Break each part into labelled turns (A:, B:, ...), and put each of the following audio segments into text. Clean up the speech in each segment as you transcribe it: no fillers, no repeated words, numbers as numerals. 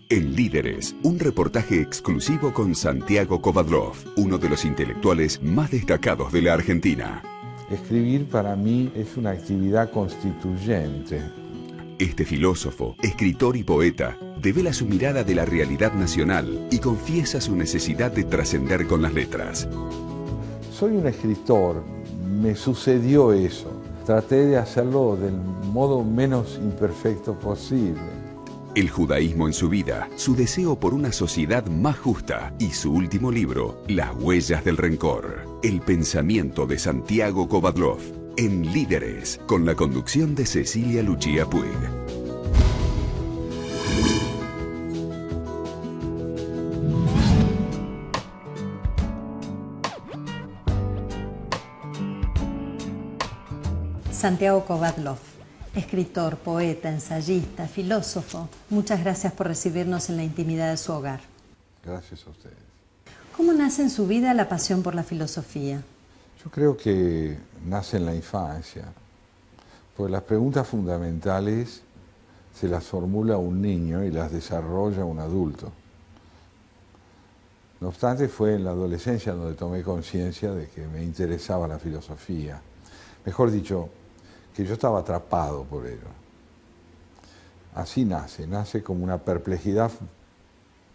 A: En Líderes, un reportaje exclusivo con Santiago Kovadlov, uno de los intelectuales más destacados de la Argentina.
B: Escribir para mí es una actividad constituyente.
A: Este filósofo, escritor y poeta devela su mirada de la realidad nacional y confiesa su necesidad de trascender con las letras.
B: Soy un escritor, me sucedió eso. Traté de hacerlo del modo menos imperfecto posible.
A: El judaísmo en su vida, su deseo por una sociedad más justa y su último libro, Las huellas del rencor. El pensamiento de Santiago Kovadlov. En Líderes, con la conducción de Cecilia Lucía Puig.
C: Santiago Kovadlov, escritor, poeta, ensayista, filósofo. Muchas gracias por recibirnos en la intimidad de su hogar.
B: Gracias a ustedes.
C: ¿Cómo nace en su vida la pasión por la filosofía?
B: Yo creo que nace en la infancia, porque las preguntas fundamentales se las formula un niño y las desarrolla un adulto. No obstante, fue en la adolescencia donde tomé conciencia de que me interesaba la filosofía. Mejor dicho, que yo estaba atrapado por ello. Así nace como una perplejidad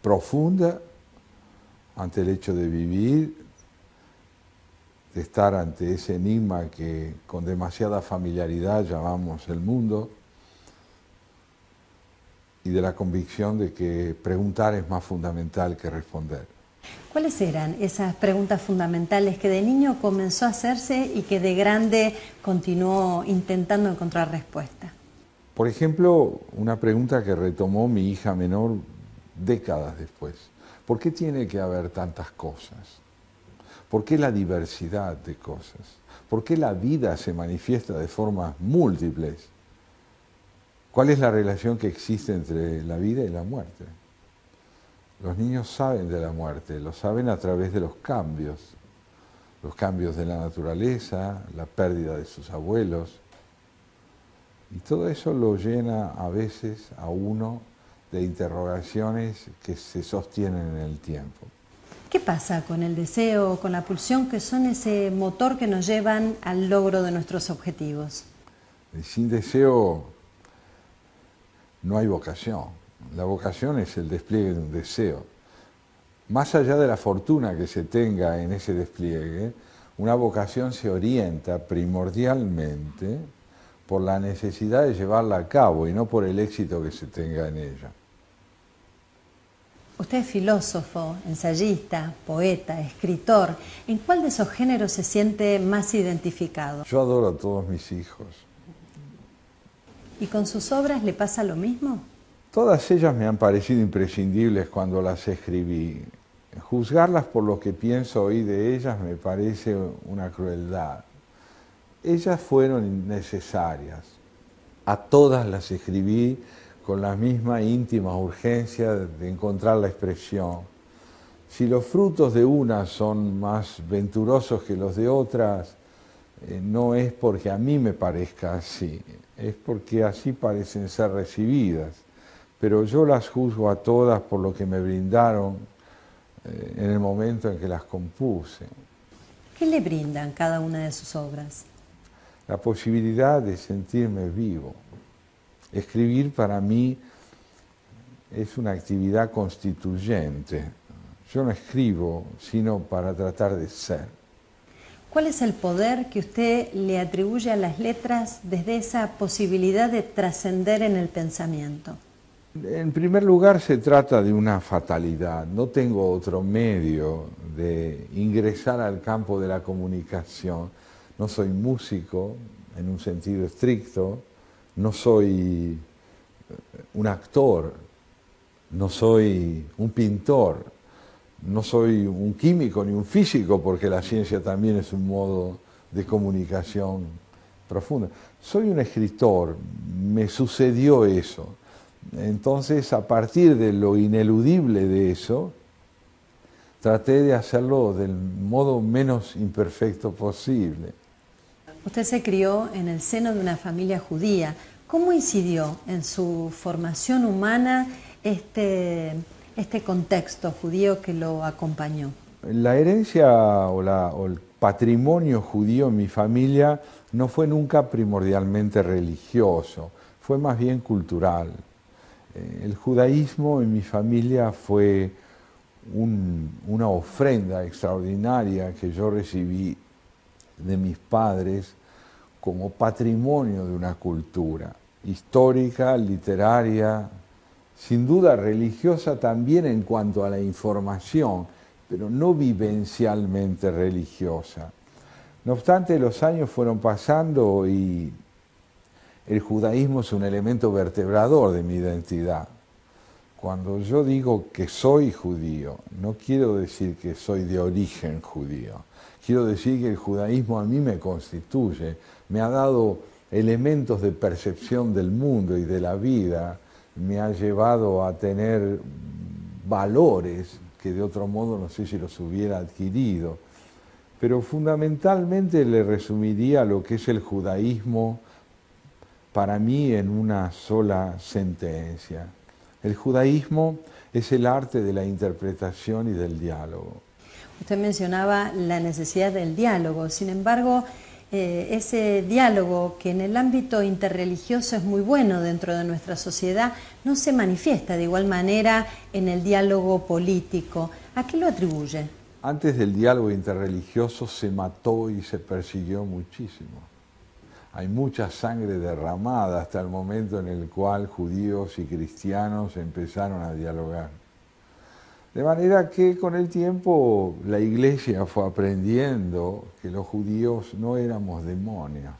B: profunda ante el hecho de vivir, de estar ante ese enigma que con demasiada familiaridad llamamos el mundo, y de la convicción de que preguntar es más fundamental que responder.
C: ¿Cuáles eran esas preguntas fundamentales que de niño comenzó a hacerse y que de grande continuó intentando encontrar respuesta?
B: Por ejemplo, una pregunta que retomó mi hija menor décadas después. ¿Por qué tiene que haber tantas cosas? ¿Por qué la diversidad de cosas? ¿Por qué la vida se manifiesta de formas múltiples? ¿Cuál es la relación que existe entre la vida y la muerte? Los niños saben de la muerte, lo saben a través de los cambios de la naturaleza, la pérdida de sus abuelos. Y todo eso lo llena a veces a uno de interrogaciones que se sostienen en el tiempo.
C: ¿Qué pasa con el deseo, con la pulsión, que son ese motor que nos llevan al logro de nuestros objetivos?
B: Y sin deseo no hay vocación. La vocación es el despliegue de un deseo. Más allá de la fortuna que se tenga en ese despliegue, una vocación se orienta primordialmente por la necesidad de llevarla a cabo y no por el éxito que se tenga en ella.
C: Usted es filósofo, ensayista, poeta, escritor. ¿En cuál de esos géneros se siente más identificado?
B: Yo adoro a todos mis hijos.
C: ¿Y con sus obras le pasa lo mismo?
B: Todas ellas me han parecido imprescindibles cuando las escribí. Juzgarlas por lo que pienso hoy de ellas me parece una crueldad. Ellas fueron necesarias. A todas las escribí con la misma íntima urgencia de encontrar la expresión. Si los frutos de unas son más venturosos que los de otras, no es porque a mí me parezca así, es porque así parecen ser recibidas. Pero yo las juzgo a todas por lo que me brindaron en el momento en que las compuse.
C: ¿Qué le brindan cada una de sus obras?
B: La posibilidad de sentirme vivo. Escribir para mí es una actividad constituyente. Yo no escribo sino para tratar de ser.
C: ¿Cuál es el poder que usted le atribuye a las letras desde esa posibilidad de trascender en el pensamiento?
B: En primer lugar, se trata de una fatalidad. No tengo otro medio de ingresar al campo de la comunicación. No soy músico en un sentido estricto, no soy un actor, no soy un pintor, no soy un químico ni un físico, porque la ciencia también es un modo de comunicación profunda. Soy un escritor, me sucedió eso. Entonces, a partir de lo ineludible de eso, traté de hacerlo del modo menos imperfecto posible.
C: Usted se crió en el seno de una familia judía. ¿Cómo incidió en su formación humana este contexto judío que lo acompañó?
B: La herencia o el patrimonio judío en mi familia no fue nunca primordialmente religioso, fue más bien cultural. El judaísmo en mi familia fue una ofrenda extraordinaria que yo recibí de mis padres como patrimonio de una cultura histórica, literaria, sin duda religiosa también en cuanto a la información, pero no vivencialmente religiosa. No obstante, los años fueron pasando y el judaísmo es un elemento vertebrador de mi identidad. Cuando yo digo que soy judío, no quiero decir que soy de origen judío. Quiero decir que el judaísmo a mí me constituye, me ha dado elementos de percepción del mundo y de la vida, me ha llevado a tener valores que de otro modo no sé si los hubiera adquirido. Pero fundamentalmente le resumiría lo que es el judaísmo para mí en una sola sentencia. El judaísmo es el arte de la interpretación y del diálogo.
C: Usted mencionaba la necesidad del diálogo, sin embargo, ese diálogo que en el ámbito interreligioso es muy bueno dentro de nuestra sociedad, no se manifiesta de igual manera en el diálogo político. ¿A qué lo atribuye?
B: Antes del diálogo interreligioso se mató y se persiguió muchísimo. Hay mucha sangre derramada hasta el momento en el cual judíos y cristianos empezaron a dialogar. De manera que con el tiempo la Iglesia fue aprendiendo que los judíos no éramos demonios.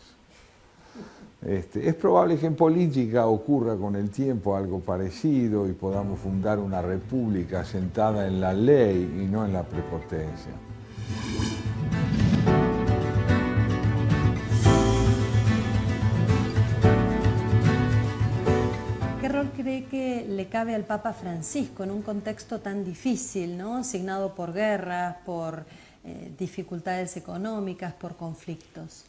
B: Es probable que en política ocurra con el tiempo algo parecido y podamos fundar una república sentada en la ley y no en la prepotencia.
C: ¿Qué rol cree que le cabe al Papa Francisco en un contexto tan difícil, ¿no? Signado por guerras, por dificultades económicas, por conflictos?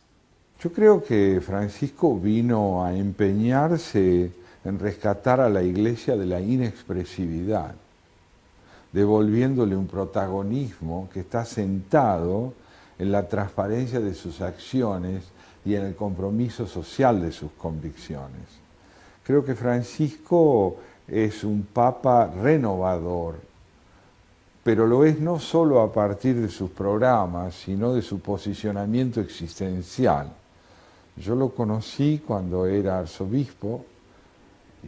B: Yo creo que Francisco vino a empeñarse en rescatar a la Iglesia de la inexpresividad, devolviéndole un protagonismo que está sentado en la transparencia de sus acciones y en el compromiso social de sus convicciones. Creo que Francisco es un papa renovador, pero lo es no solo a partir de sus programas, sino de su posicionamiento existencial. Yo lo conocí cuando era arzobispo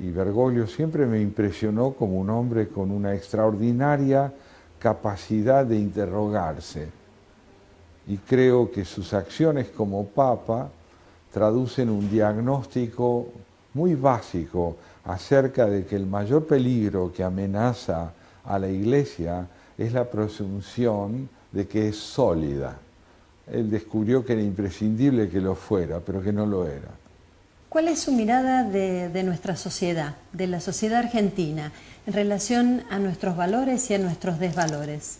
B: y Bergoglio siempre me impresionó como un hombre con una extraordinaria capacidad de interrogarse. Y creo que sus acciones como papa traducen un diagnóstico muy básico acerca de que el mayor peligro que amenaza a la Iglesia es la presunción de que es sólida. Él descubrió que era imprescindible que lo fuera, pero que no lo era.
C: ¿Cuál es su mirada de nuestra sociedad, de la sociedad argentina, en relación a nuestros valores y a nuestros desvalores?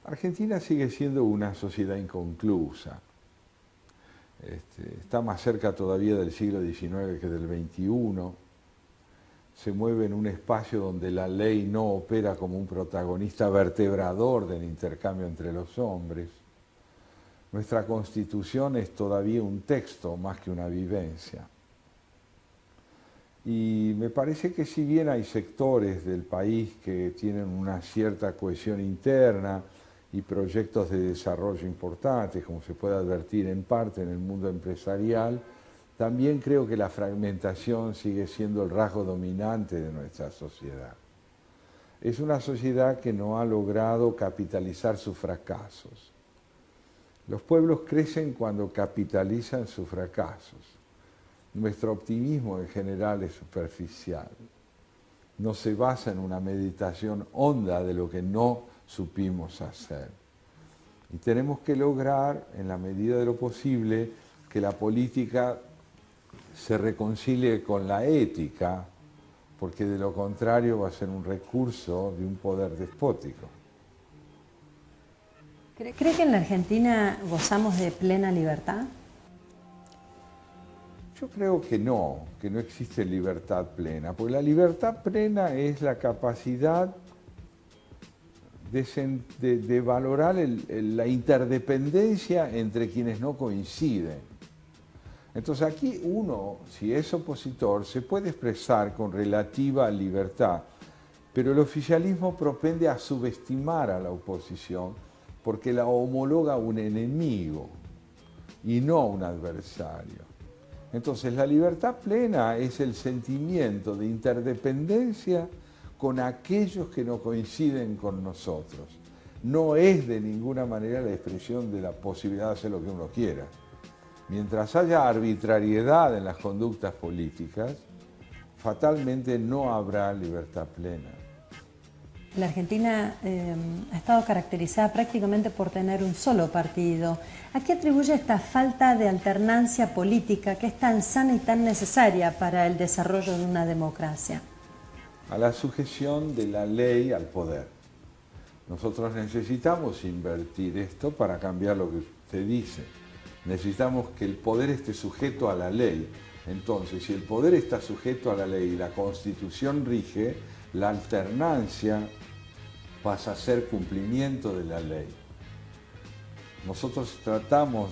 B: Argentina sigue siendo una sociedad inconclusa. Está más cerca todavía del siglo XIX que del XXI. Se mueve en un espacio donde la ley no opera como un protagonista vertebrador del intercambio entre los hombres. Nuestra Constitución es todavía un texto más que una vivencia. Y me parece que si bien hay sectores del país que tienen una cierta cohesión interna y proyectos de desarrollo importantes, como se puede advertir en parte en el mundo empresarial, también creo que la fragmentación sigue siendo el rasgo dominante de nuestra sociedad. Es una sociedad que no ha logrado capitalizar sus fracasos. Los pueblos crecen cuando capitalizan sus fracasos. Nuestro optimismo en general es superficial. No se basa en una meditación honda de lo que no supimos hacer. Y tenemos que lograr, en la medida de lo posible, que la política se reconcilie con la ética, porque de lo contrario va a ser un recurso de un poder despótico.
C: ¿Cree que en la Argentina gozamos de plena libertad?
B: Yo creo que no existe libertad plena, porque la libertad plena es la capacidad de valorar la interdependencia entre quienes no coinciden. Entonces aquí uno, si es opositor, se puede expresar con relativa libertad, pero el oficialismo propende a subestimar a la oposición porque la homologa a un enemigo y no a un adversario. Entonces la libertad plena es el sentimiento de interdependencia con aquellos que no coinciden con nosotros. No es de ninguna manera la expresión de la posibilidad de hacer lo que uno quiera. Mientras haya arbitrariedad en las conductas políticas, fatalmente no habrá libertad plena.
C: La Argentina ha estado caracterizada prácticamente por tener un solo partido. ¿A qué atribuye esta falta de alternancia política que es tan sana y tan necesaria para el desarrollo de una democracia?
B: A la sujeción de la ley al poder. Nosotros necesitamos invertir esto para cambiar lo que usted dice. Necesitamos que el poder esté sujeto a la ley. Entonces, si el poder está sujeto a la ley y la Constitución rige, la alternancia pasa a ser cumplimiento de la ley. Nosotros tratamos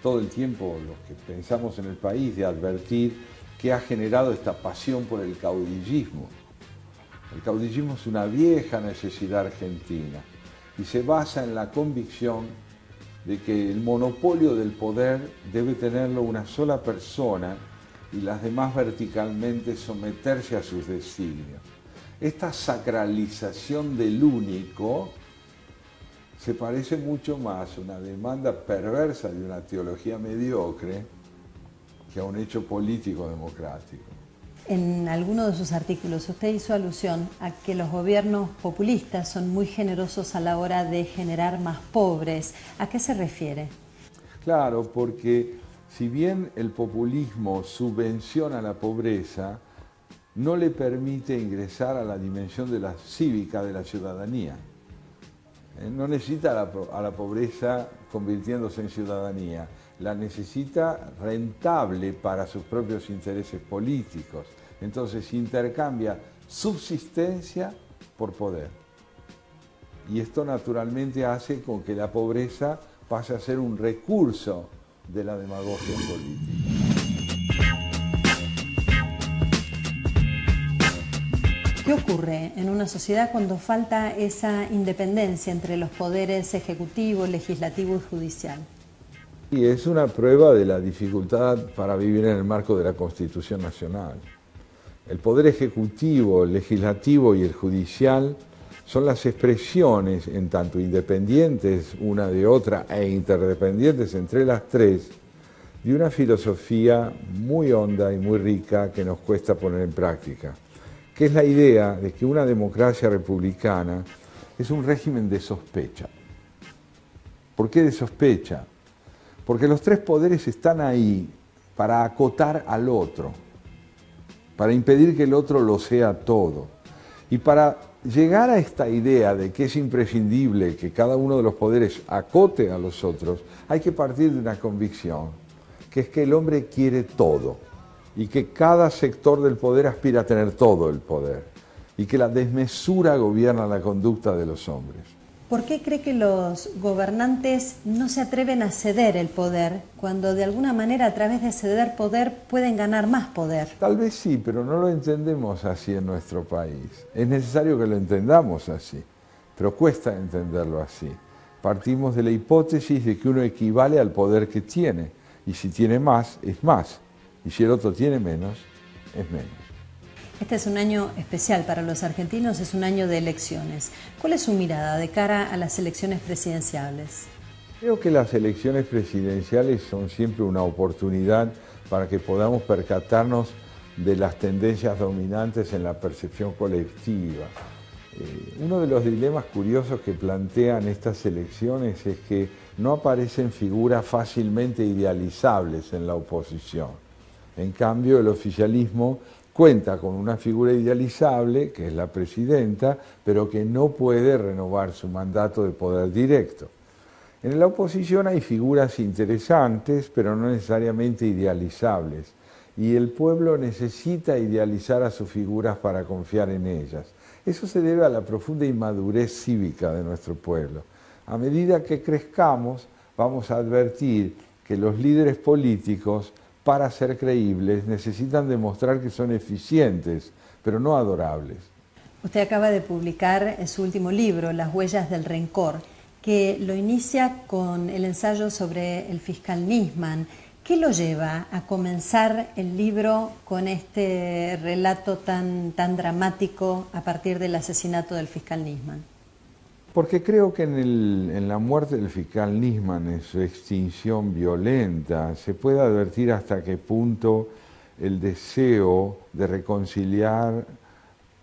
B: todo el tiempo, los que pensamos en el país, de advertir qué ha generado esta pasión por el caudillismo. El caudillismo es una vieja necesidad argentina y se basa en la convicción de que el monopolio del poder debe tenerlo una sola persona y las demás verticalmente someterse a sus designios. Esta sacralización del único se parece mucho más a una demanda perversa de una teología mediocre que a un hecho político democrático.
C: En alguno de sus artículos usted hizo alusión a que los gobiernos populistas son muy generosos a la hora de generar más pobres. ¿A qué se refiere?
B: Claro, porque si bien el populismo subvenciona la pobreza, no le permite ingresar a la dimensión de la cívica de la ciudadanía. No necesita a la pobreza convirtiéndose en ciudadanía, la necesita rentable para sus propios intereses políticos. Entonces intercambia subsistencia por poder. Y esto naturalmente hace con que la pobreza pase a ser un recurso de la demagogia política.
C: ¿Qué ocurre en una sociedad cuando falta esa independencia entre los poderes ejecutivo, legislativo y judicial?
B: Y es una prueba de la dificultad para vivir en el marco de la Constitución Nacional. El poder ejecutivo, el legislativo y el judicial son las expresiones, en tanto independientes una de otra e interdependientes entre las tres, de una filosofía muy honda y muy rica que nos cuesta poner en práctica, que es la idea de que una democracia republicana es un régimen de sospecha. ¿Por qué de sospecha? Porque los tres poderes están ahí para acotar al otro, para impedir que el otro lo sea todo. Y para llegar a esta idea de que es imprescindible que cada uno de los poderes acote a los otros, hay que partir de una convicción, que es que el hombre quiere todo y que cada sector del poder aspira a tener todo el poder y que la desmesura gobierna la conducta de los hombres.
C: ¿Por qué cree que los gobernantes no se atreven a ceder el poder cuando de alguna manera a través de ceder poder pueden ganar más poder?
B: Tal vez sí, pero no lo entendemos así en nuestro país. Es necesario que lo entendamos así, pero cuesta entenderlo así. Partimos de la hipótesis de que uno equivale al poder que tiene, y si tiene más, es más, y si el otro tiene menos, es menos.
C: Este es un año especial para los argentinos, es un año de elecciones. ¿Cuál es su mirada de cara a las elecciones presidenciales?
B: Creo que las elecciones presidenciales son siempre una oportunidad para que podamos percatarnos de las tendencias dominantes en la percepción colectiva. Uno de los dilemas curiosos que plantean estas elecciones es que no aparecen figuras fácilmente idealizables en la oposición. En cambio, el oficialismo cuenta con una figura idealizable, que es la presidenta, pero que no puede renovar su mandato de poder directo. En la oposición hay figuras interesantes, pero no necesariamente idealizables. y el pueblo necesita idealizar a sus figuras para confiar en ellas. Eso se debe a la profunda inmadurez cívica de nuestro pueblo. A medida que crezcamos, vamos a advertir que los líderes políticos, para ser creíbles, necesitan demostrar que son eficientes, pero no adorables.
C: Usted acaba de publicar su último libro, Las huellas del rencor, que lo inicia con el ensayo sobre el fiscal Nisman. ¿Qué lo lleva a comenzar el libro con este relato tan dramático a partir del asesinato del fiscal Nisman?
B: Porque creo que en la muerte del fiscal Nisman, en su extinción violenta, se puede advertir hasta qué punto el deseo de reconciliar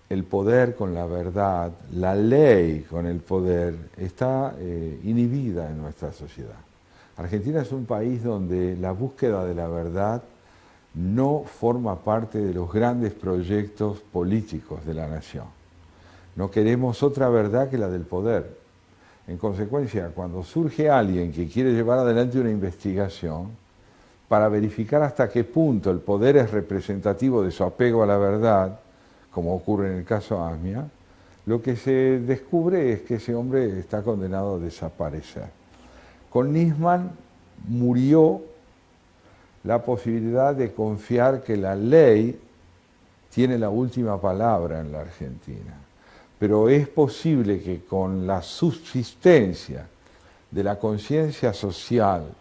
B: el poder con la verdad, la ley con el poder, está inhibida en nuestra sociedad. Argentina es un país donde la búsqueda de la verdad no forma parte de los grandes proyectos políticos de la nación. No queremos otra verdad que la del poder. En consecuencia, cuando surge alguien que quiere llevar adelante una investigación para verificar hasta qué punto el poder es representativo de su apego a la verdad, como ocurre en el caso Amia, lo que se descubre es que ese hombre está condenado a desaparecer. Con Nisman murió la posibilidad de confiar que la ley tiene la última palabra en la Argentina. Pero es posible que con la subsistencia de la conciencia social,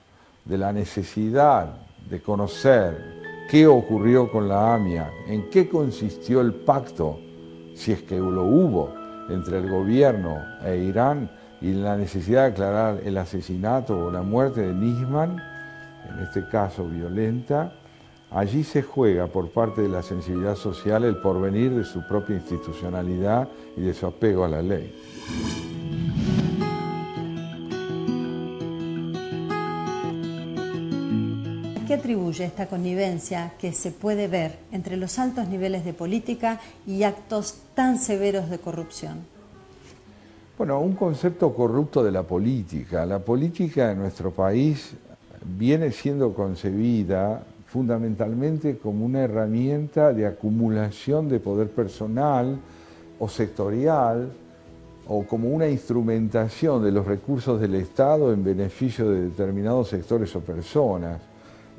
B: de la necesidad de conocer qué ocurrió con la AMIA, en qué consistió el pacto, si es que lo hubo, entre el gobierno e Irán, y la necesidad de aclarar el asesinato o la muerte de Nisman, en este caso violenta, allí se juega por parte de la sensibilidad social el porvenir de su propia institucionalidad y de su apego a la ley.
C: ¿Qué atribuye esta connivencia que se puede ver entre los altos niveles de política y actos tan severos de corrupción?
B: Bueno, un concepto corrupto de la política. La política en nuestro país viene siendo concebida fundamentalmente como una herramienta de acumulación de poder personal o sectorial, o como una instrumentación de los recursos del Estado en beneficio de determinados sectores o personas.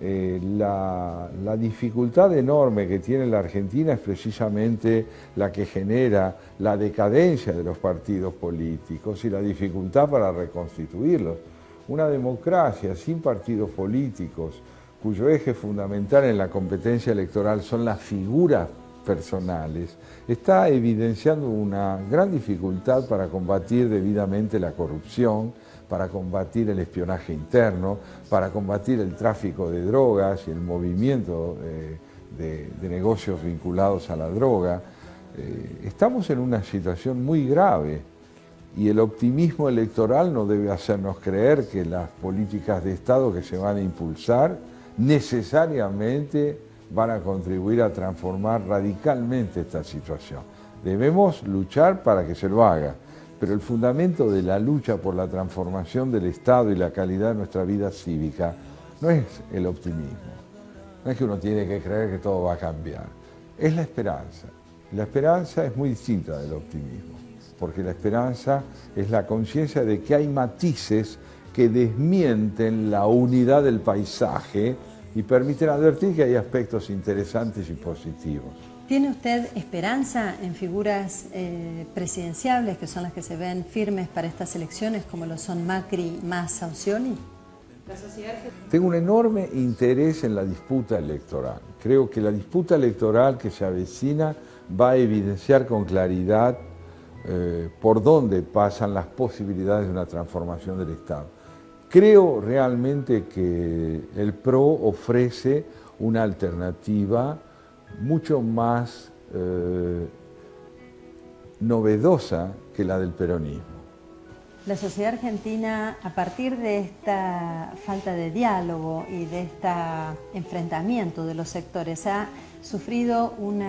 B: La dificultad enorme que tiene la Argentina es precisamente la que genera la decadencia de los partidos políticos y la dificultad para reconstituirlos. Una democracia sin partidos políticos, cuyo eje fundamental en la competencia electoral son las figuras personales, está evidenciando una gran dificultad para combatir debidamente la corrupción, para combatir el espionaje interno, para combatir el tráfico de drogas y el movimiento de negocios vinculados a la droga. Estamos en una situación muy grave y el optimismo electoral no debe hacernos creer que las políticas de Estado que se van a impulsar necesariamente van a contribuir a transformar radicalmente esta situación. Debemos luchar para que se lo haga. Pero el fundamento de la lucha por la transformación del Estado y la calidad de nuestra vida cívica no es el optimismo. No es que uno tiene que creer que todo va a cambiar. Es la esperanza. La esperanza es muy distinta del optimismo, porque la esperanza es la conciencia de que hay matices que desmienten la unidad del paisaje y permiten advertir que hay aspectos interesantes y positivos.
C: ¿Tiene usted esperanza en figuras presidenciables que son las que se ven firmes para estas elecciones, como lo son Macri, Massa o Scioli?
B: Tengo un enorme interés en la disputa electoral. Creo que la disputa electoral que se avecina va a evidenciar con claridad por dónde pasan las posibilidades de una transformación del Estado. Creo realmente que el PRO ofrece una alternativa mucho más novedosa que la del peronismo.
C: La sociedad argentina, a partir de esta falta de diálogo y de este enfrentamiento de los sectores, ha sufrido un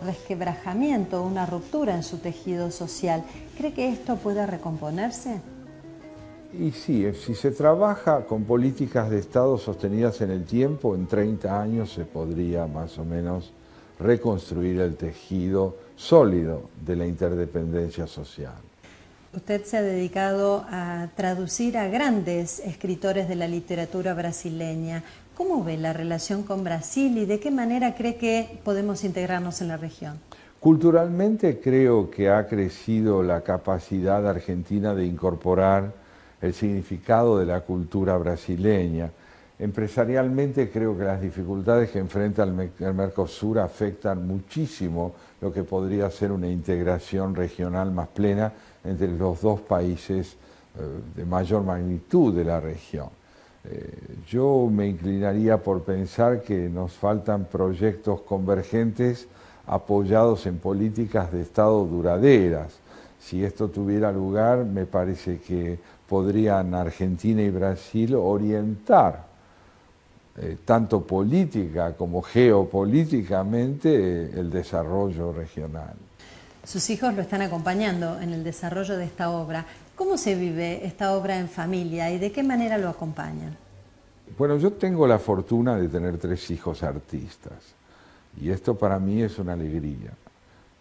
C: resquebrajamiento, una ruptura en su tejido social. ¿Cree que esto pueda recomponerse?
B: Y sí, si se trabaja con políticas de Estado sostenidas en el tiempo, en 30 años se podría más o menos reconstruir el tejido sólido de la interdependencia social.
C: Usted se ha dedicado a traducir a grandes escritores de la literatura brasileña. ¿Cómo ve la relación con Brasil y de qué manera cree que podemos integrarnos en la región?
B: Culturalmente creo que ha crecido la capacidad argentina de incorporar el significado de la cultura brasileña. Empresarialmente creo que las dificultades que enfrenta el Mercosur afectan muchísimo lo que podría ser una integración regional más plena entre los dos países de mayor magnitud de la región. Yo me inclinaría por pensar que nos faltan proyectos convergentes apoyados en políticas de Estado duraderas. Si esto tuviera lugar, me parece que podrían Argentina y Brasil orientar tanto política como geopolíticamente el desarrollo regional.
C: Sus hijos lo están acompañando en el desarrollo de esta obra. ¿Cómo se vive esta obra en familia y de qué manera lo acompañan?
B: Bueno, yo tengo la fortuna de tener 3 hijos artistas y esto para mí es una alegría.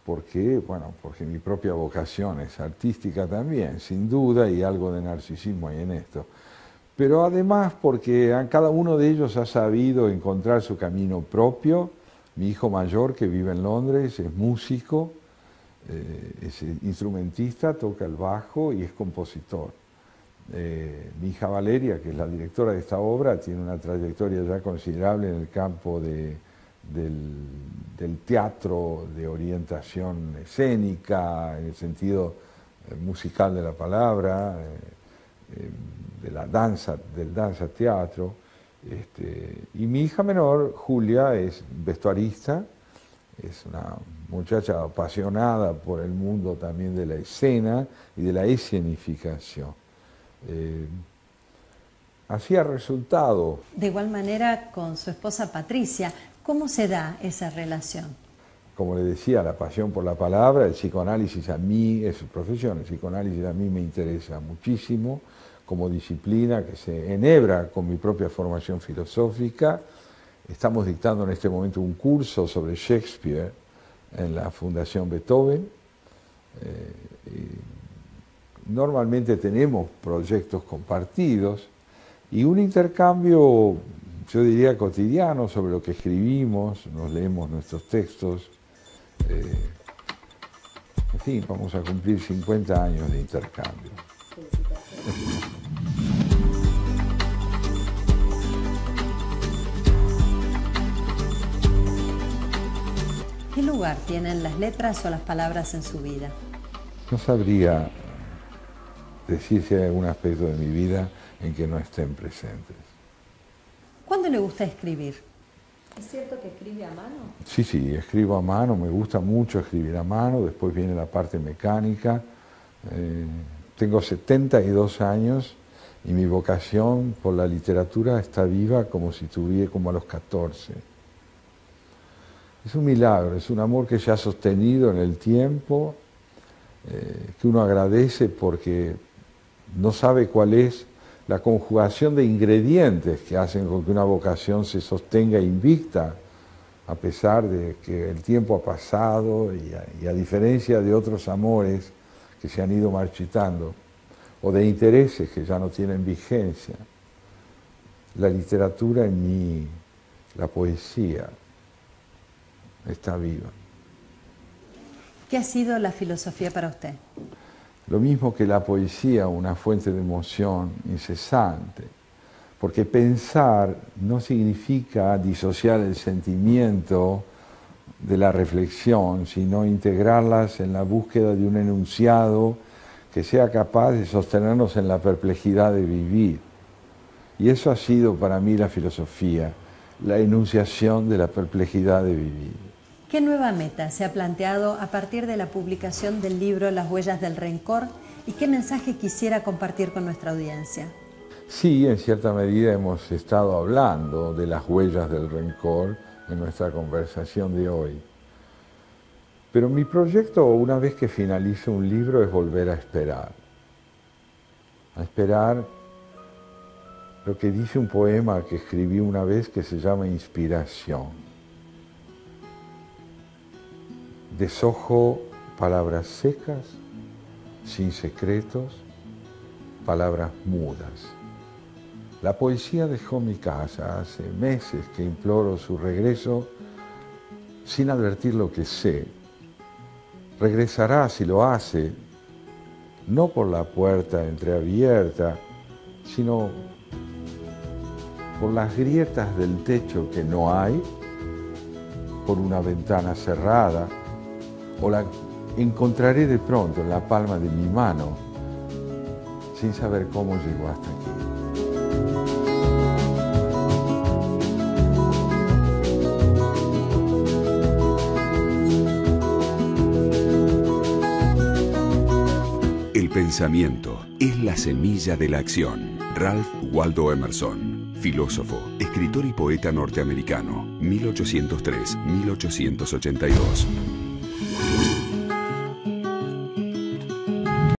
B: ¿Por qué? Bueno, porque mi propia vocación es artística también, sin duda, y algo de narcisismo hay en esto. Pero además porque cada uno de ellos ha sabido encontrar su camino propio. Mi hijo mayor, que vive en Londres, es músico, es instrumentista, toca el bajo y es compositor. Mi hija Valeria, que es la directora de esta obra, tiene una trayectoria ya considerable en el campo del teatro de orientación escénica, en el sentido musical de la palabra, del danza teatro. Y mi hija menor, Julia, es vestuarista, es una muchacha apasionada por el mundo también de la escena y de la escenificación. Así ha resultado.
C: De igual manera con su esposa Patricia, ¿cómo se da esa relación?
B: Como le decía, la pasión por la palabra, el psicoanálisis a mí, es su profesión, el psicoanálisis a mí me interesa muchísimo como disciplina que se enhebra con mi propia formación filosófica. Estamos dictando en este momento un curso sobre Shakespeare en la Fundación Beethoven. Normalmente tenemos proyectos compartidos y un intercambio, yo diría, cotidiano sobre lo que escribimos, nos leemos nuestros textos. En fin, vamos a cumplir 50 años de intercambio.
C: ¿Qué lugar tienen las letras o las palabras en su vida?
B: No sabría decir si hay algún aspecto de mi vida en que no estén presentes.
C: ¿Cuándo le gusta escribir?
D: ¿Es cierto que escribe a mano?
B: Sí, escribo a mano, me gusta mucho escribir a mano, después viene la parte mecánica. Tengo 72 años y mi vocación por la literatura está viva como si tuviera como a los 14. Es un milagro, es un amor que se ha sostenido en el tiempo, que uno agradece porque no sabe cuál es la conjugación de ingredientes que hacen con que una vocación se sostenga invicta, a pesar de que el tiempo ha pasado y a diferencia de otros amores que se han ido marchitando, o de intereses que ya no tienen vigencia. La literatura en mí, la poesía, está viva.
C: ¿Qué ha sido la filosofía para usted?
B: Lo mismo que la poesía, una fuente de emoción incesante, porque pensar no significa disociar el sentimiento de la reflexión, sino integrarlas en la búsqueda de un enunciado que sea capaz de sostenernos en la perplejidad de vivir. Y eso ha sido para mí la filosofía, la enunciación de la perplejidad de vivir.
C: ¿Qué nueva meta se ha planteado a partir de la publicación del libro Las huellas del rencor y qué mensaje quisiera compartir con nuestra audiencia?
B: Sí, en cierta medida hemos estado hablando de las huellas del rencor en nuestra conversación de hoy. Pero mi proyecto, una vez que finalice un libro, es volver a esperar. a esperar lo que dice un poema que escribí una vez que se llama Inspiración. Deshojo palabras secas, sin secretos, palabras mudas. La poesía dejó mi casa, hace meses que imploro su regreso sin advertir lo que sé. Regresará si lo hace, no por la puerta entreabierta, sino por las grietas del techo que no hay, por una ventana cerrada, o la encontraré de pronto en la palma de mi mano, sin saber cómo llegó hasta aquí.
A: El pensamiento es la semilla de la acción. Ralph Waldo Emerson, filósofo, escritor y poeta norteamericano, 1803-1882.